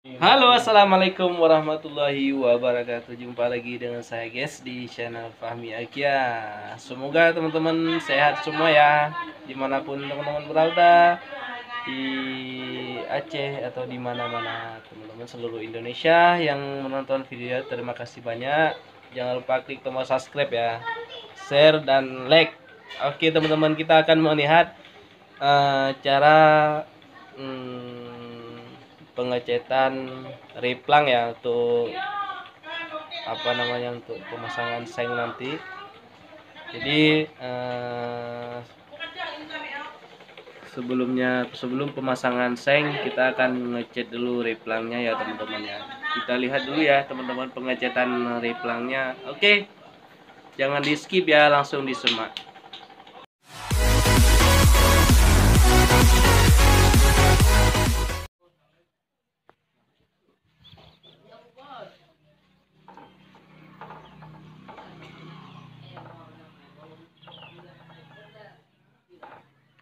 Halo, assalamualaikum warahmatullahi wabarakatuh. Jumpa lagi dengan saya guys di channel Fahmi Akia. Semoga teman-teman sehat semua ya, dimanapun teman-teman berada, di Aceh atau di mana-mana teman-teman seluruh Indonesia yang menonton video. Terima kasih banyak. Jangan lupa klik tombol subscribe ya, share dan like. Oke teman-teman, kita akan melihat cara pengecetan replang ya, untuk untuk pemasangan seng nanti. Jadi sebelum pemasangan seng kita akan ngecat dulu replangnya ya teman-teman ya. Kita lihat dulu ya teman-teman pengecetan replangnya. Oke, jangan di skip ya, langsung disimak.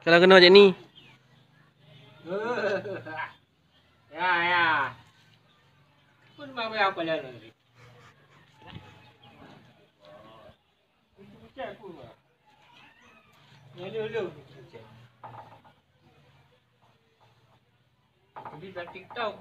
Kalau kena macam ni. Ya. Pun mau apa lagi? Cek pun. Lalu. Jadi dah TikTok.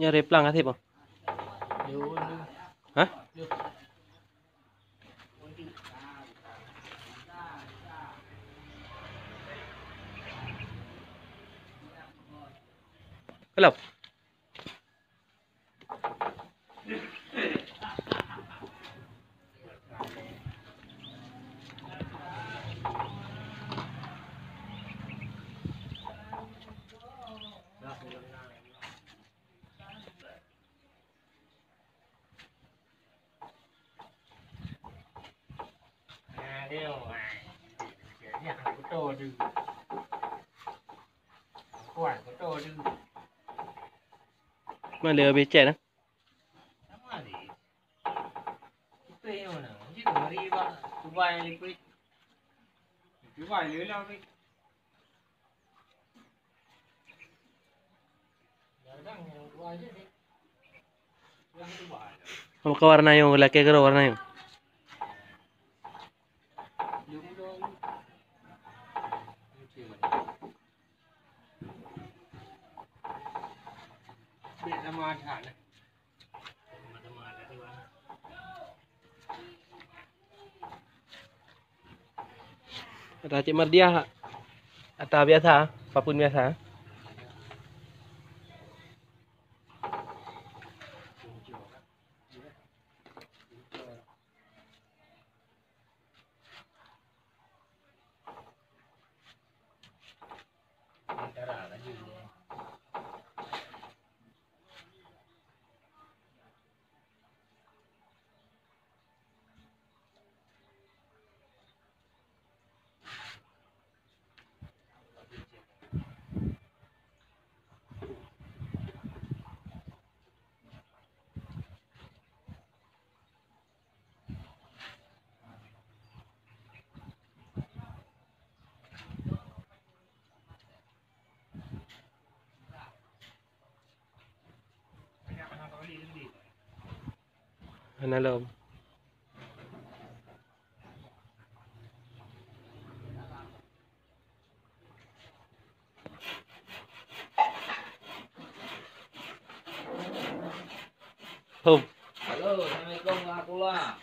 Nya replang kasih bang. Hah? Hello. Mana dia becek dah? Apa warna yang laki ke warna yang? Kata Cik Mardiah atau biasa, apapun biasa. Analog. Oh. Halo, assalamualaikum warahmatullah.